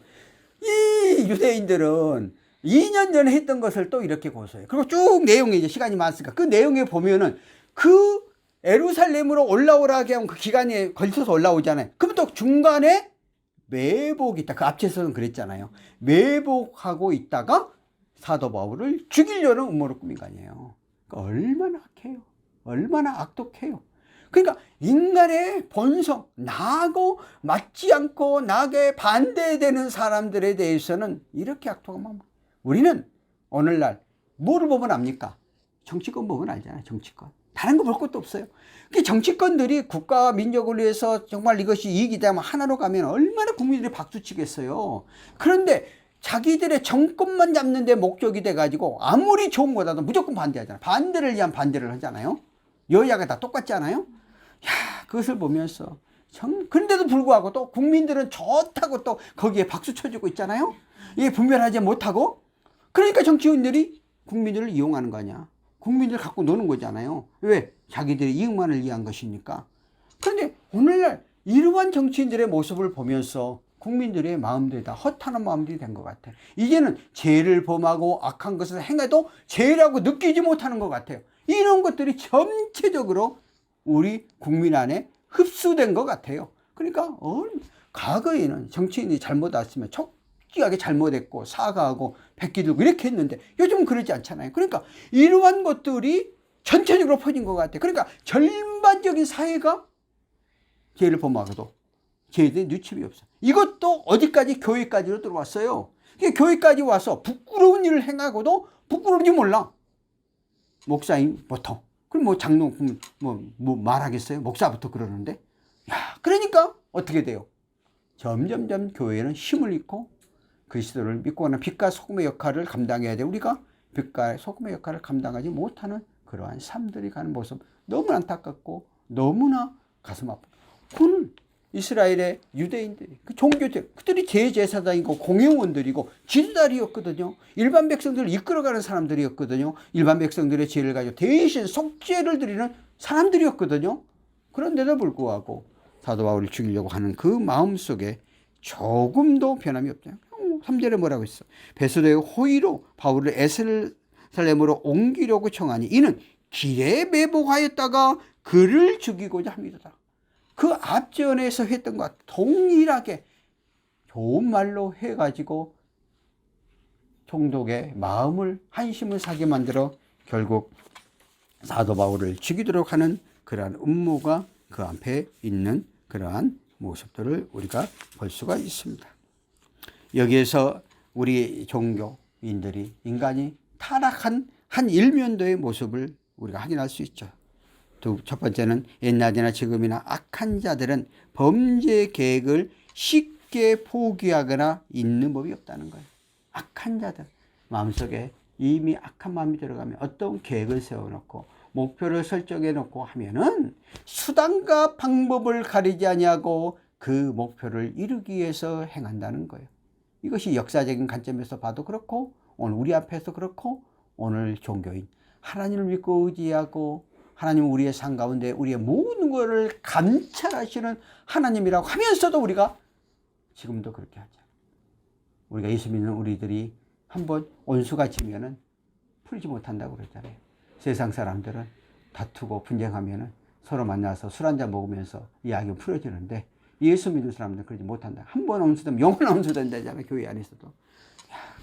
Speaker 5: 이 유대인들은 2년 전에 했던 것을 또 이렇게 고소해요. 그리고 쭉 내용이 이제 시간이 많으니까 그 내용에 보면은 그 예루살렘으로 올라오라게 하면 그 기간에 걸쳐서 올라오잖아요. 그럼 또 중간에 매복이 있다. 그 앞에서는 그랬잖아요. 매복하고 있다가 사도 바울을 죽이려는 음모를 꾸민 거 아니에요. 그러니까 얼마나 악해요. 얼마나 악독해요. 그러니까 인간의 본성, 나하고 맞지 않고 나에게 반대되는 사람들에 대해서는 이렇게 악독하면, 우리는 오늘날 뭐를 보면 압니까? 정치권 보면 알잖아요. 정치권. 다른 거 볼 것도 없어요. 정치권들이 국가와 민족을 위해서 정말 이것이 이익이 되면 하나로 가면 얼마나 국민들이 박수치겠어요. 그런데 자기들의 정권만 잡는 데 목적이 돼가지고 아무리 좋은 거라도 무조건 반대하잖아요. 반대를 위한 반대를 하잖아요. 여야가 다 똑같지 않아요? 그것을 보면서 그런데도 불구하고 또 국민들은 좋다고 또 거기에 박수 쳐주고 있잖아요. 이게 분별하지 못하고. 그러니까 정치인들이 국민들을 이용하는 거 아니야. 국민들 갖고 노는 거잖아요. 왜? 자기들의 이익만을 위한 것이니까. 그런데 오늘날 이러한 정치인들의 모습을 보면서 국민들의 마음들이 다 허탄한 마음들이 된 것 같아요. 이제는 죄를 범하고 악한 것을 행해도 죄라고 느끼지 못하는 것 같아요. 이런 것들이 전체적으로 우리 국민 안에 흡수된 것 같아요. 그러니까 과거에는 정치인이 잘못 왔으면 촉지하게 잘못했고 사과하고 백기 들고 이렇게 했는데 요즘은 그러지 않잖아요. 그러니까 이러한 것들이 전체적으로 퍼진 것 같아요. 그러니까 전반적인 사회가 죄를 범하고도 죄에 대한 누침이 없어요. 이것도 어디까지? 교회까지로 들어왔어요. 교회까지 와서 부끄러운 일을 행하고도 부끄러운지 몰라. 목사님 보통. 그럼 뭐 장로 뭐 말하겠어요? 목사부터 그러는데. 그러니까 어떻게 돼요? 점점점 교회는 힘을 잃고 그리스도를 믿고 하는 빛과 소금의 역할을 감당해야 돼. 우리가 빛과 소금의 역할을 감당하지 못하는 그러한 삶들이 가는 모습 너무 안타깝고 너무나 가슴 아프다. 그는 이스라엘의 유대인들이 그 종교들 그들이 제사장이고 공회원들이고 지도자리였거든요. 일반 백성들을 이끌어가는 사람들이었거든요. 일반 백성들의 죄를 가지고 대신 속죄를 드리는 사람들이었거든요. 그런데도 불구하고 사도 바울을 죽이려고 하는 그 마음속에 조금도 변함이 없잖아요. 3절에 뭐라고 했어? 베스도의 호의로 바울을 에스살렘으로 옮기려고 청하니 이는 길에 매복하였다가 그를 죽이고자 합니다. 그 앞전에서 했던 것과 동일하게 좋은 말로 해가지고 총독의 마음을 한심을 사게 만들어 결국 사도 바울을 죽이도록 하는 그러한 음모가 그 앞에 있는 그러한 모습들을 우리가 볼 수가 있습니다. 여기에서 우리 종교인들이 인간이 타락한 한 일면도의 모습을 우리가 확인할 수 있죠. 첫 번째는 옛날이나 지금이나 악한 자들은 범죄 계획을 쉽게 포기하거나 잊는 법이 없다는 거예요. 악한 자들 마음속에 이미 악한 마음이 들어가면 어떤 계획을 세워놓고 목표를 설정해 놓고 하면은 수단과 방법을 가리지 아니하고 그 목표를 이루기 위해서 행한다는 거예요. 이것이 역사적인 관점에서 봐도 그렇고 오늘 우리 앞에서 그렇고 오늘 종교인 하나님을 믿고 의지하고 하나님은 우리의 삶 가운데 우리의 모든 것을 감찰하시는 하나님이라고 하면서도 우리가 지금도 그렇게 하죠. 우리가 예수 믿는 우리들이 한번 원수가 지면은 풀지 못한다고 그랬잖아요. 세상 사람들은 다투고 분쟁하면은 서로 만나서 술 한잔 먹으면서 이야기가 풀어지는데 예수 믿는 사람들은 그러지 못한다. 한 번 원수되면 영원 원수된다잖아요. 교회 안에서도.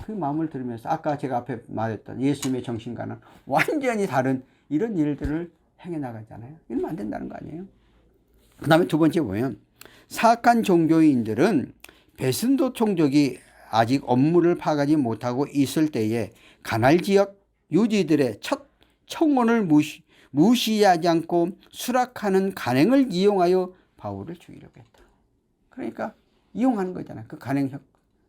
Speaker 5: 그 마음을 들으면서 아까 제가 앞에 말했던 예수님의 정신과는 완전히 다른 이런 일들을 행해 나가잖아요. 이러면 안 된다는 거 아니에요. 그 다음에 두 번째 보면 사악한 종교인들은 베슨도 총독이 아직 업무를 파악하지 못하고 있을 때에 가날 지역 유지들의 첫 청혼을 무시하지 않고 수락하는 간행을 이용하여 바울을 죽이려고 했다. 그러니까 이용하는 거잖아요. 그 간행.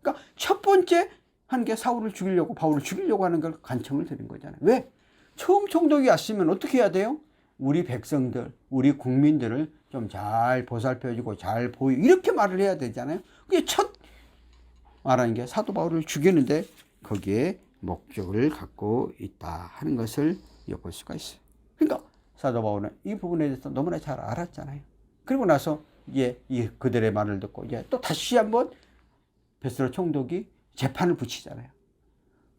Speaker 5: 그러니까 첫 번째 한 게 사울을 죽이려고 바울을 죽이려고 하는 걸 간청을 드린 거잖아요. 왜? 처음 총독이 왔으면 어떻게 해야 돼요? 우리 백성들, 우리 국민들을 좀 잘 보살펴주고 잘 보이 이렇게 말을 해야 되잖아요. 그게 첫 말하는 게 사도 바울을 죽이는데 거기에 목적을 갖고 있다 하는 것을 엿볼 수가 있어요. 그러니까 사도 바울은 이 부분에 대해서 너무나 잘 알았잖아요. 그리고 나서 이제 그들의 말을 듣고 이제 또 다시 한번 베스로 총독이 재판을 붙이잖아요.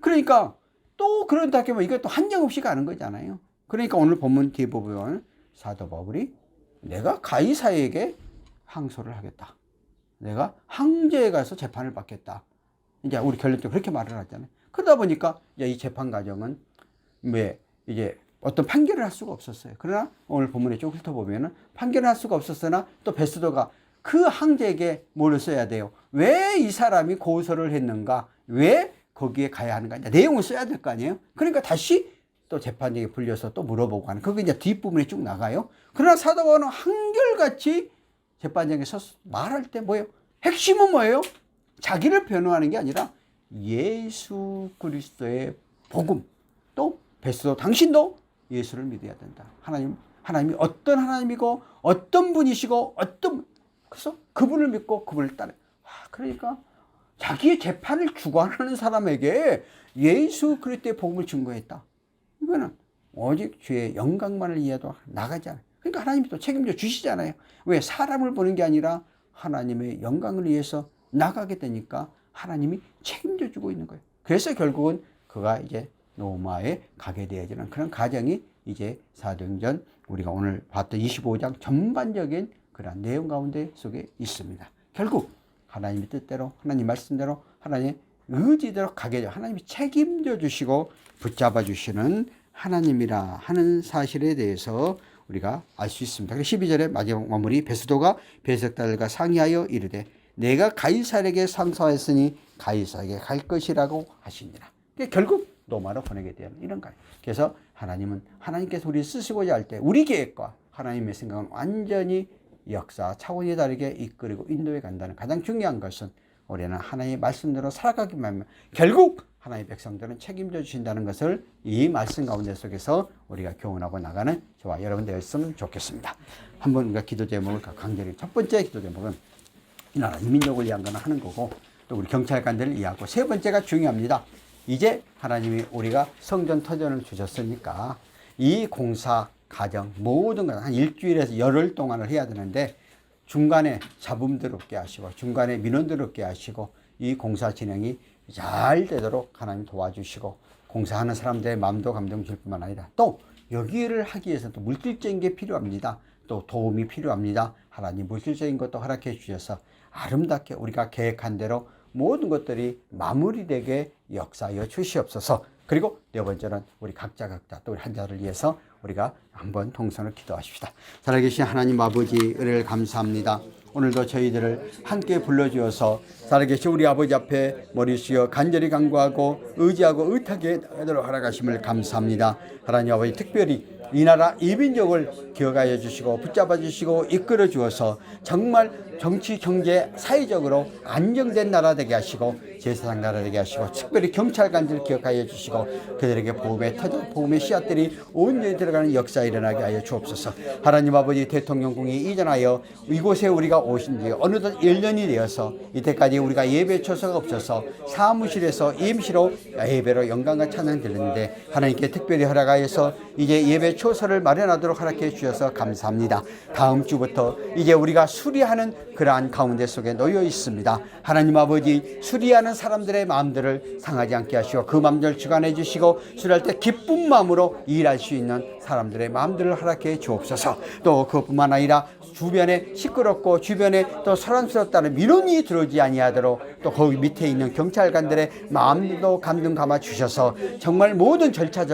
Speaker 5: 그러니까 또 그런다 하면 이것도 한정없이 가는 거잖아요. 그러니까 오늘 본문 뒤에 보면 사도 바울이 내가 가이사에게 항소를 하겠다. 내가 황제에 가서 재판을 받겠다. 이제 우리 결론적으로 그렇게 말을 하잖아요. 그러다 보니까 이제 이 재판 과정은 왜 이제 어떤 판결을 할 수가 없었어요. 그러나 오늘 본문에 쭉 훑어보면은 판결을 할 수가 없었으나 또 베스도가 그 황제에게 뭘 써야 돼요? 왜 이 사람이 고소를 했는가? 왜 거기에 가야 하는가? 이제 내용을 써야 될 거 아니에요? 그러니까 다시 또 재판장에 불려서 또 물어보고 하는 그게 이제 뒷부분에 쭉 나가요. 그러나 사도 바울은 한결같이 재판장에서 말할 때 뭐예요? 핵심은 뭐예요? 자기를 변호하는 게 아니라 예수 그리스도의 복음 또 베스도 당신도 예수를 믿어야 된다. 하나님이 어떤 하나님이고 어떤 분이시고 그래서 그분을 믿고 그분을 따라. 그러니까 자기의 재판을 주관하는 사람에게 예수 그리스도의 복음을 증거했다. 이거는 오직 주의 영광만을 위해도 나가지 않아요. 그러니까 하나님이 또 책임져 주시잖아요. 왜? 사람을 보는 게 아니라 하나님의 영광을 위해서 나가게 되니까 하나님이 책임져 주고 있는 거예요. 그래서 결국은 그가 이제 로마에 가게 되어지는 그런 과정이 이제 사도행전 우리가 오늘 봤던 25장 전반적인 그런 내용 가운데 속에 있습니다. 결국 하나님의 뜻대로 하나님 말씀대로 하나님의 의지대로 가게 되어 하나님이 책임져 주시고 붙잡아 주시는 하나님이라 하는 사실에 대해서 우리가 알 수 있습니다. 12절에 마지막 마무리 베스도가 베색달과 상의하여 이르되 내가 가이사에게 상소하였으니 가이사에게 갈 것이라고 하시니라. 결국 로마로 보내게 되는 이런 거예요. 그래서 하나님께서 우리를 쓰시고자 할 때 우리 계획과 하나님의 생각은 완전히 역사 차원이 다르게 이끌고 인도해 간다는 가장 중요한 것은 우리는 하나님의 말씀대로 살아가기만 하면 결국 하나님의 백성들은 책임져 주신다는 것을 이 말씀 가운데 속에서 우리가 교훈하고 나가는 저와 여러분 되었으면 좋겠습니다. 한번 우리가 기도 제목을 강제히 첫 번째 기도 제목은 이 나라 이민족을 위한 거는 하는 거고 또 우리 경찰관들을 이해하고 세 번째가 중요합니다. 이제 하나님이 우리가 성전 터전을 주셨으니까 이 공사 가정 모든 것 한 일주일에서 열흘 동안을 해야 되는데 중간에 잡음들 없게 하시고 중간에 민원들 없게 하시고 이 공사 진행이 잘 되도록 하나님 도와주시고 공사하는 사람들의 마음도 감동 줄 뿐만 아니라 또 여기를 하기 위해서 또 물질적인 게 필요합니다. 또 도움이 필요합니다. 하나님 물질적인 것도 허락해 주셔서 아름답게 우리가 계획한 대로 모든 것들이 마무리되게 역사하여 주시옵소서. 그리고 네 번째는 우리 각자 또 우리 한자를 위해서 우리가 한번 통성을 기도하십시다. 살아계신 하나님 아버지 은혜를 감사합니다. 오늘도 저희들을 함께 불러주어서 살아계신 우리 아버지 앞에 머리 숙여 간절히 간구하고 의지하고 의탁에 하도록 허락하심을 감사합니다. 하나님 아버지 특별히 이 나라 이 민족을 기억하여 주시고 붙잡아 주시고 이끌어 주어서 정말 정치, 경제, 사회적으로 안정된 나라 되게 하시고 제사장 나라 되게 하시고 특별히 경찰관들 기억하여 주시고 그들에게 복음의 터져 복음의 씨앗들이 온전히 들어가는 역사 일어나게 하여 주옵소서. 하나님 아버지 대통령궁이 이전하여 이곳에 우리가 오신 지 어느덧 1년이 되어서 이때까지 우리가 예배 초소가 없어서 사무실에서 임시로 예배로 영광과 찬양 드렸는데 하나님께 특별히 허락하여서 이제 예배 초소를 마련하도록 허락해 주셔서 감사합니다. 다음 주부터 이제 우리가 수리하는 그러한 가운데 속에 놓여 있습니다. 하나님 아버지 수리하는 사람들의 마음들을 상하지 않게 하시고 그 마음들을 주관해 주시고 수리할 때 기쁜 마음으로 일할 수 있는 사람들의 마음들을 허락해 주옵소서. 또 그뿐만 아니라 주변에 시끄럽고 주변에 또 소란스럽다는 민원이 들어오지 아니하도록 또 거기 밑에 있는 경찰관들의 마음도 감동 감아 주셔서 정말 모든 절차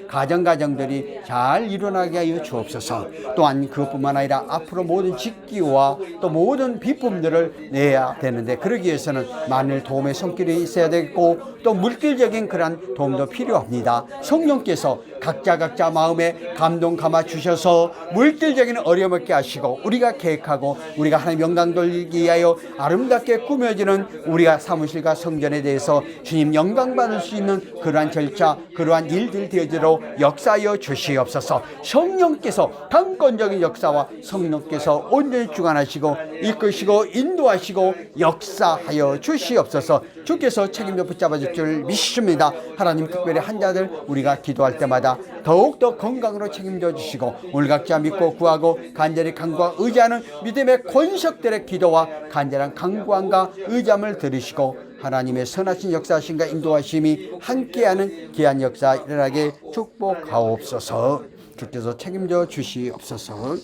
Speaker 5: 가정들이 잘 일어나게 하여 주옵소서. 또한 그것뿐만 아니라 앞으로 모든 직기와 또 모든 비품들을 내야 되는데 그러기 위해서는 만일 도움의 손길이 있어야 되고 또 물질적인 그런 도움도 필요합니다. 성령께서 각자 마음에 감동 감아 주셔서 물질적인 어려움 없게 하시고 우리가 계획하고 우리가 하나님 영광 돌리기 위하여 아름답게 꾸며지는 우리가 사무실과 성전에 대해서 주님 영광 받을 수 있는 그러한 절차 그러한 일들 되어지도록 역사하여 주시옵소서. 성령께서 강권적인 역사와 성령께서 온전히 주관하시고 이끄시고 인도하시고 역사하여 주시옵소서. 주께서 책임져 붙잡아 줄 줄 믿습니다. 하나님 특별히 환자들 우리가 기도할 때마다 더욱더 건강으로 책임져 주시고 오늘 각자 믿고 구하고 간절히 간구와 의지하는 믿음의 권석들의 기도와 간절한 간구함과 의지함을 들으시고 하나님의 선하신 역사하심과 인도하심이 함께하는 귀한 역사 일어나게 축복하옵소서. 주께서 책임져 주시옵소서.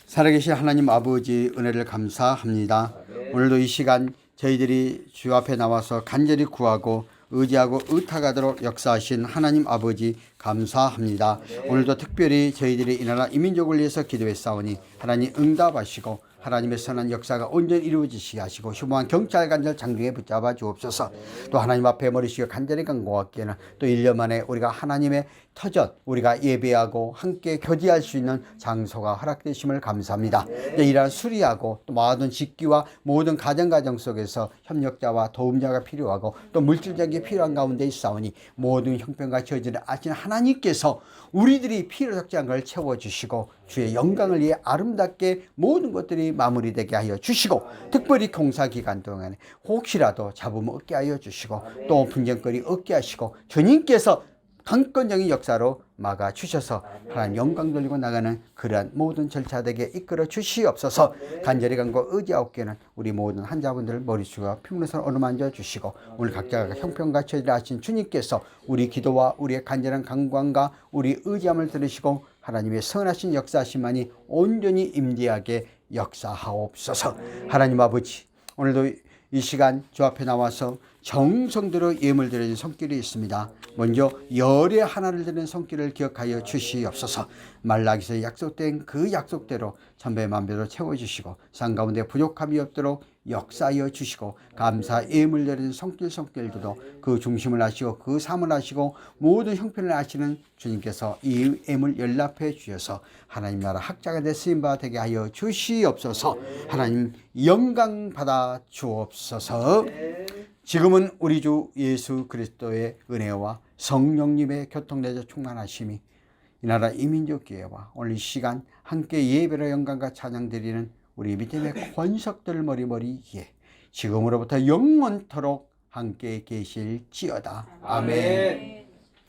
Speaker 5: 살아계신 하나님 아버지 은혜를 감사합니다. 오늘도 이 시간 저희들이 주 앞에 나와서 간절히 구하고 의지하고 의탁하도록 역사하신 하나님 아버지 감사합니다. 오늘도 특별히 저희들이 이 나라 이 민족을 위해서 기도했사오니 하나님 응답하시고 하나님의 선한 역사가 온전히 이루어지시게 하시고 휴무한 경찰관들 장중에 붙잡아 주옵소서. 또 하나님 앞에 머리쉬어 간절히 간구하기에는 또 1년 만에 우리가 하나님의 터전 우리가 예배하고 함께 교제할 수 있는 장소가 허락되심을 감사합니다. 이러한 수리하고 또 모든 직기와 모든 가정 속에서 협력자와 도움자가 필요하고 또 물질적인 게 필요한 가운데 있사오니 모든 형편과 저지를 아시는 하나님께서 우리들이 필요 적지한 걸 채워주시고 주의 영광을 위해 아름답게 모든 것들이 마무리되게 하여 주시고 특별히 공사기간 동안에 혹시라도 잡음 얻게 하여 주시고 또 분쟁거리 얻게 하시고 주님께서 강권적인 역사로 막아주셔서 하나님 영광 돌리고 나가는 그러한 모든 절차되게 이끌어 주시옵소서. 간절히 간구 의지하옵기에는 우리 모든 환자분들 머리숱과 피부에서 어루만져 주시고 오늘 각자가 형편과 처지를 아신 주님께서 우리 기도와 우리의 간절한 간구함과 우리 의지함을 들으시고 하나님의 선하신 역사하심만이 온전히 임재하게 역사하옵소서. 하나님 아버지 오늘도 이 시간 주 앞에 나와서 정성대로 예물 드려진 손길이 있습니다. 먼저 열의 하나를 드리는 손길을 기억하여 주시옵소서. 말라기서 약속된 그 약속대로 천배만배로 채워주시고 산 가운데 부족함이 없도록 역사하여 주시고 감사 예물 드리는 손길들도 그 중심을 아시고 그 삶을 아시고 모든 형편을 아시는 주님께서 이 예물 연락해 주셔서 하나님 나라 학자가 되 쓰임바 되게 하여 주시옵소서. 하나님 영광 받아 주옵소서. 지금은 우리 주 예수 그리스도의 은혜와 성령님의 교통내적 충만하심이 이 나라 이민족 교회와 오늘 이 시간 함께 예배로 영광과 찬양 드리는 우리 믿음의 권석들 머리머리에 지금으로부터 영원토록 함께 계실지어다. 아멘.